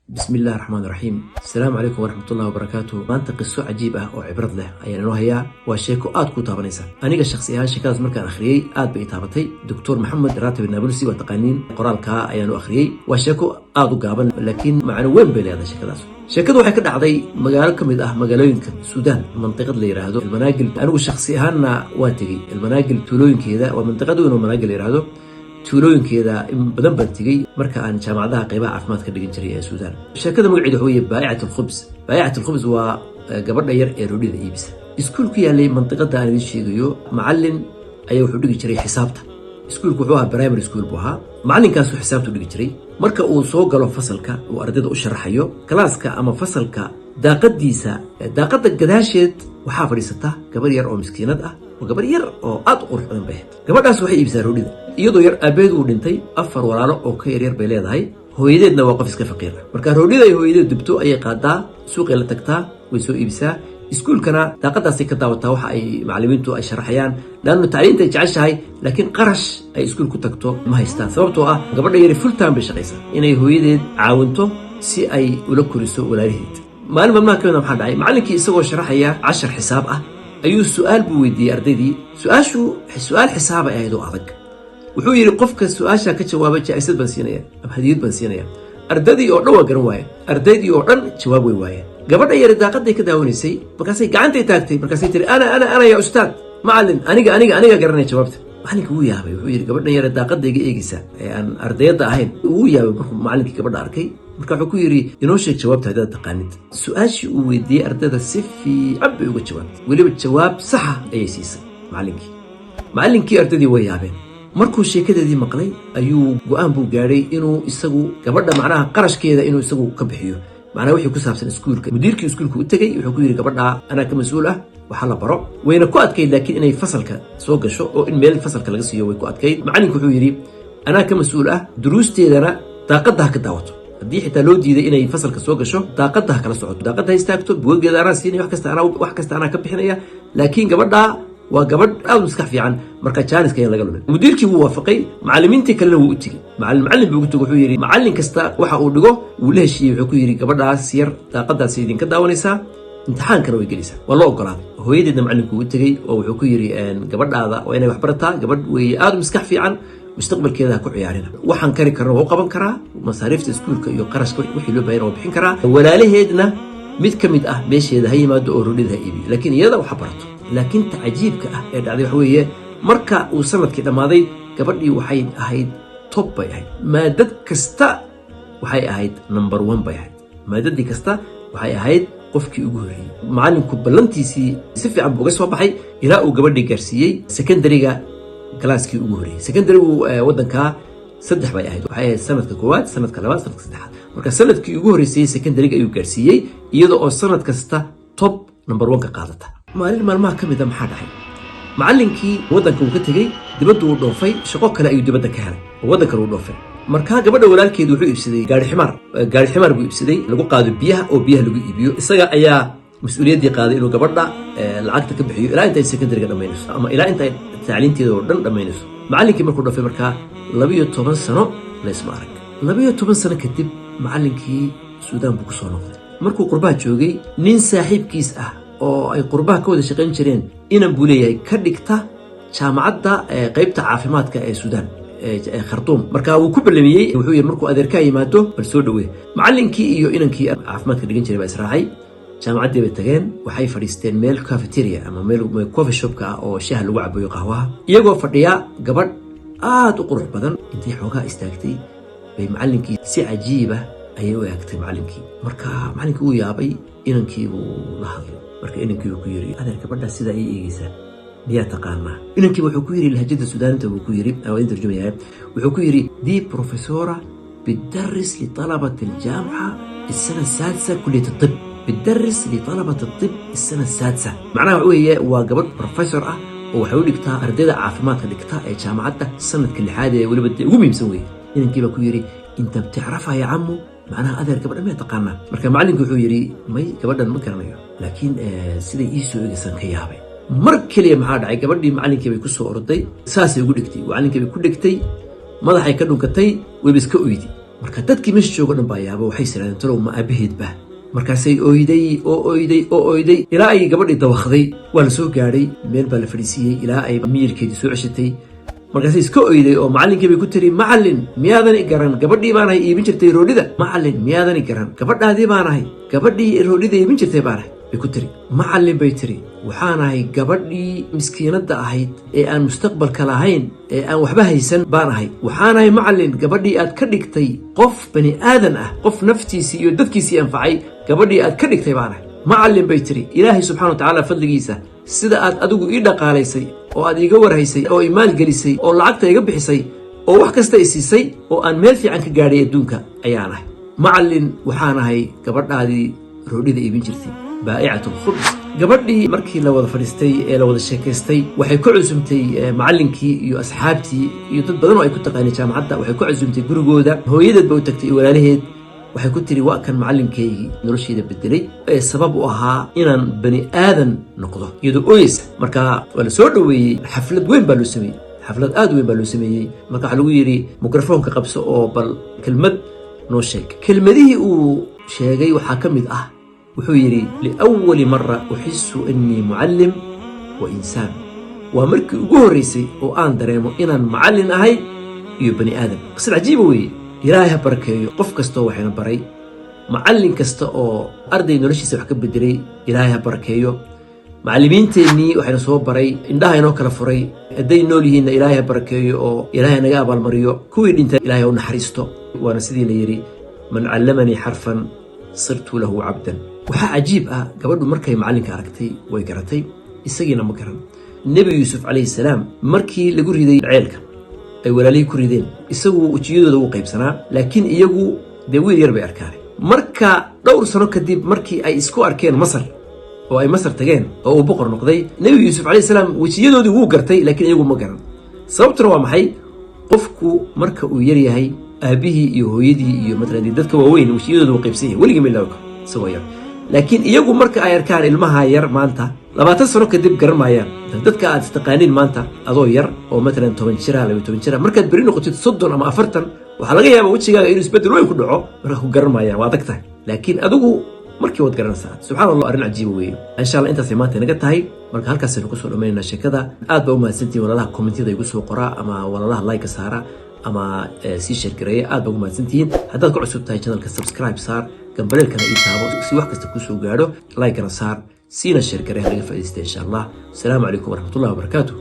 بسم الله الرحمن الرحيم. السلام عليكم ورحمة الله وبركاته. maanta qiso cajiib ah oo cibrad leh ayaan inoo hayaa. waa sheeko aad ku taabanaysa. aniga shakhsi ahaan sheekadaas markaan akhriyay aad bay taabatay. Dr. Maxamed Raatib Naabulsi waa taqaaniin qoraalka ayaan u akhriyay. waa sheeko aad u gaaban laakiin macno weyn bay leedahay sheekadaas. sheekadu waxay ka dhacday magaalo ka mid ah magaalooyinka Suudaan, mantiqad la yiraahdo Almanaagil. anigu shakhsi ahaanna waa tegay Almanaagil tuulooyinkeeda, waa mantiqad weyn oo Almanaagil la yiraahdo. tuulooyinkeeda in badan baan tegay marka aan jaamacadaha qaybaha caafimaadka dhigin jiray ee Suudaan. sheekada magaceedu waxa weeye Baa'icatul Khubs. Baa'icatul Khubs waa gabadha yar ee roodhida iibisa. iskuulku yaalay mantiqada aan idin sheegayo, macallin ayaa wuxuu dhigi jiray xisaabta. iskuulku wuxuu ahaa primary school buu ahaa. macallinkaas uu xisaabtu dhigi jiray. marka uu soo galo fasalka uu ardayda u sharaxayo kalaaska ama fasalka daaqadiisa, daaqada gadaasheed waxaa fadhiisata gabar yar oo miskiinad ah, oo gabar yar oo aad u qurux badan bay ahayd. gabadhaas waxay iibsaa roodhida iyadoo yar. aabeed uu dhintay, 4 walaalo oo ka yaryar bay leedahay. hooyadeedna waa qof iska faqiir ah. marka roodhida ay hooyadeed dubto ayay qaadaa, suuqay la tagtaa, way soo iibsaa. iskuulkana daaqadaasay ka daawataa waxa ay macallimiintu ay sharaxayaan, laannu tacliinta ay jeceshahay laakiin qarash ay iskuul ku tagto ma haystaan. sababtoo ah gabadha yari full time bay shaqaysaa inay hooyadeed caawinto si ay ula koriso walaalaheed. maalin maalmaha kamid maxaa dhacay, macallinkii isagoo sharaxaya 10 xisaab ah ayuu su'aal buu weydiiyey ardaydii. su'aal xisaab ay ahayd oo adag. wuxuu yiri qofka su'aasha ka jawaabay jaa'isad baan siinaya ama hadiyad baan siinaya. ardaydii oo dhan waa garan waayeen, ardaydii oo dhan jawaab way waayeen. gabadha yar daaqaday ka daawanaysay, markaasay gacantay taagtay, markaasay tiri ana ya ustaad macallin, aniga garanay jawaabta. macallinka wuu yaabay, wuxuu yiri gabadhan yar daaqaday iga eegaysa ee aan ardayda ahayn. wuu yaabay markuu macallinkii gabadha arkay. marka wuxuu ku yiri inoo sheeg jawaabta haddaad taqaanid. su'aashii uu weydiiyey ardayda si fiican bay uga jawaabtay, weliba jawaab sax ah ayay siisay macallinkii. ardaydii way yaabeen. markuu sheekadeedii maqlay ayuu go'aan buu gaadhay inuu isagu gabadha macnaha qarashkeeda inuu isagu ka bixiyo, macnaha wixii ku saabsan iskuulka. mudiirkii iskuulka u tegey, wuxuu ku yiri gabadha anaa ka mas'uul ah, waxaa la baro. wayna ku adkayd laakiin inay fasalka soo gasho oo in meel fasalka laga siiyo way ku adkayd. macallinku wuxuu yiri anaa ka mas'uul ah, duruusteedana daaqadda ha ka daawato. haddii xitaa loo diiday inay fasalka soo gasho, daaqadda ha kala socoto, daaqadda ha istaagto, buugeeda anaa siinaya, wax kasta anaa ka bixinaya. laakiin gabadha waa gabadh aad u maskax fiican, marka jaaniska ayaa laga lumin. mudiirkii wuu waafaqay, macallimiintii kalena wuu u tegey. macallin buu ugu tegey, wuxuu yiri macallin kasta waxa uu dhigo wuu la heshiiyey. wuxuu ku yiri gabadhaas yar daaqadaas idinka daawanaysaa, imtixaankana way gelaysaa. waa loo ogolaaday. hooyadeedna macallinku wuu u tegey oo wuxuu ku yiri gabadhaada waa inay wax barataa, gabadh weeye aad u maskax fiican, mustaqbalkeeda ha ku ciyaarina. waxaan kari karno waa u qaban karaa, masaariifta iskuulka iyo qarashka wixii loo baahan waa bixin karaa. walaalaheedna mid ka mid ah meesheeda ha yimaado oo roodhida ha iibiyo, laakiin iyada wax barato. laakiin tacajiibka ah ee dhacday waxa weeye marka uu sanadkii dhammaaday, gabadhii waxay ahayd top bay ahayd. maadad kasta waxay ahayd number 1 bay ahayd. maadadii kasta waxay ahayd qofkii ugu horreeyey. macallinku ballantiisii si fiican buu uga soo baxay ilaa uu gabadhii gaarsiiyey secondary-ga galaaskii ugu horreeyey. secondary-gu waddanka 3 bay ahayd. waxay ahayd sanadka 1, sanadka 2, sanadka 3. marka sanadkii ugu horreysay secondary-ga ayuu gaarsiiyey iyada oo sanad kasta top number 1 ka qaadata. maalin maalmaha ka mid a maxaa dhacay, macallinkii waddanka uu ka tegey, dibadda uu dhoofay, shaqo kale ayuu dibadda ka helay oo waddan kale uu dhoofay. markaa gabadha walaalkeedu wuxuu iibsaday gaari ximaar buu iibsaday lagu qaado biyaha oo biyaha lagu iibiyo. isaga ayaa mas-uuliyaddii qaaday inuu gabadha lacagta ka bixiyo ilaa inta ay secondary-ga dhammaynayso ama ilaa inta ay tacliinteeda oo dhan dhammaynayso. macallinkii markuu dhoofay markaa 12 sano laysma arag. 12 sano kadib macallinkii Suudaan buu ku soo noqday. markuu qurbaha joogay, nin saaxiibkiis ah oo ay qurbaha ka wada shaqayn jireen inan buu leeyahay ka dhigta jaamacadda qaybta caafimaadka ee Suudaan ee Khartoum. marka wuu ku ballamiyey, wuxuu yiri markuu adeerkaa yimaado bal soo dhaweey. macallinkii iyo inankii caafimaadka dhigan jiray baa israacay. jaamacaddii bay tageen, waxay fadhiisteen meel cafeteria ama meel coffee shop-ka ah oo shaah lagu cabayo qahwaha. iyagoo fadhiya, gabadh aad u qurux badan intay xoogaa istaagtay bay macallinkii si cajiib ah ayay u eegtay macallinkii. marka macallinkii wuu yaabay, inankii buu la hadlay. marka inankii wuxuu ku yiri adeer gabadha sida ay eegaysaa miyaa taqaanaa? inankii wuxuu ku yiri lahjada Suudaaninta buu ku yiri, oo in tarjumayaa wuxuu ku yiri دي بروفيسورة بتدرس لطلبة الجامعة السنة السادسة كلية الطب. بتدرس لطلبة الطب السنة السادسة. معناها هي وقبل بروفيسور وحاول dhigtaa ardayda caafimaadka dhigta ee jaamacadda sanadka 6aad ee waliba ugu muhiimsan weeye. inankii baa ku yiri inta btacrafa ya cammu, macnaha adeer gabadha ma taqaanaa? marka macallinku wuxuu yiri may gabadhan ma garanayo, laakiin siday ii soo eegaysan ka yaabay. mar kaliya maxaa dhacay, gabadhii macallinkii bay ku soo orday, saasay ugu dhigtay. macallinkii bay ku dhigtay, madaxay ka dhunkatay, way iska oydi. marka dadkii meesha jooga dhan baa yaaba waxay siraadeen talow ma aabaheed ba markaasay ooyday ilaa ay gabadhii dawaqday waa la soo gaadhay meel baa la fadhiisiiyey ilaa ay miyirkeedii soo ceshatay markaasay iska oyday oo macallinkii bay ku tiri macallin miyaadan i garan gabadhii baan ahay iibin jirtay roodhida macallin miyaadan i garan gabadhaadii baan ahay gabadhii roodhida iibin jirtay baan ahay bay ku tiri macallin bay tiri waxaan ahay gabadhii miskiinadda ahayd ee aan mustaqbalka lahayn ee aan waxba haysan baan ahay waxaan ahay macallin gabadhii aad ka dhigtay qof bani aadan ah qof naftiisii iyo dadkiisii anfacay gabadhii aad ka dhigtay baan ahay macallin bay tiri ilaahay subxaana wa tacaala fadligiisa sida aad adigu ii dhaqaalaysay oo aad iiga warhaysay oo i maalgelisay oo lacagta iga bixisay oo wax kasta i siisay oo aan meel fiican ka gaadhay adduunka ayaan ahay macallin waxaan ahay gabadhaadii roodhida iibin jirtay baa'icat alkhubs gabadhii markii la wada fadhiistay ee la wada sheekaystay waxay ku cusumtay macallinkii iyo asxaabtii iyo dad badan oo ay ku taqaanay jaamacadda waxay ku cusumtay gurigooda hooyadeed ba u tagtay iyo walaalaheed waxay ku tiri waa kan macallinkaygii noloshayda bedelay ee sabab u ahaa inaan bani aadan noqdo iyadoo ooyeysa marka waa la soo dhoweeyey xaflad weyn baa loo sameeyey xaflad aad weyn baa loo sameeyey marka waxaa lagu yidhi mikrofoonka qabso oo bal kelmad noo sheeg kelmadihii uu sheegay waxaa ka mid ah wuxuu yidhi liawali mara uxisu innii mucallim wa insaan waa markii ugu horraysay oo aan dareemo inaan macallin ahay iyo bani aadam qisad cajiiba weeye ilaahay ha barakeeyo qof kastoo waxayna baray macallin kasta oo arday noloshiisa wax ka bedelay ilaahay ha barakeeyo macallimiinteennii waxayna soo baray indhaha inoo kala furay hadday nool yihiinna ilaahay ha barakeeyo oo ilaahay naga abaalmariyo kuwii dhintay ilaahay ha u naxariisto waana sidii la yidhi man callamanii xarfan sirtu lahu cabdan waxaa cajiib ah gabadhu markay macallinka aragtay way garatay isagiina ma garan nebi yuusuf calayhi salaam markii lagu riday ceelka ay walaalihii ku rideen isagu wejiyadooda wuu qaybsanaa laakiin iyagu dee wiil yar bay arkaan marka dhowr sano kadib markii ay isku arkeen masar oo ay masar tageen oo uu boqor noqday nebi yuusuf calayhi salaam wejiyadoodii wuu gartay laakiin iyagu ma garan sababtuna waa maxay qofku marka uu yar yahay aabihii iyo hooyadii iyo matalaadii dadka waaweyn wejiyadooda wuu qaybsan yahay weligii ma ilaawi karo isagoo yar laakiin iyagu marka ay arkaan ilmaha yar maanta 20 sano kadib garan maayaan dadka aad istaqaaniin maanta adoo yar oo matalan 10 jira 12 jira markaad beri noqotid 30 ama 40 waxaa laga yaabaa wejigaaga inuu isbedel weyn ku dhaco marka ku garan maayaan waa adagtahay laakiin adigu markii waad garanaysaa subxaan allah arrin cajiib weeye insha allah intaas maanta naga tahay marka halkaas aynu kusoo dhammaynaynaa sheekada aad baa u mahadsantihiin walaalaha kommentiyada igu soo qoraa ama walaalaha like saara ama sii share gareeya aad baa ugu mahadsantihiin haddaad ku cusub tahay channelka subscribe saar gambaleelkana ii taabo si wax kasta kuu soo gaadho like-na saar siina share gareeha laga faa'iidaysta insha allah asalaamu calaykum waraxmatullahi wabarakaatuh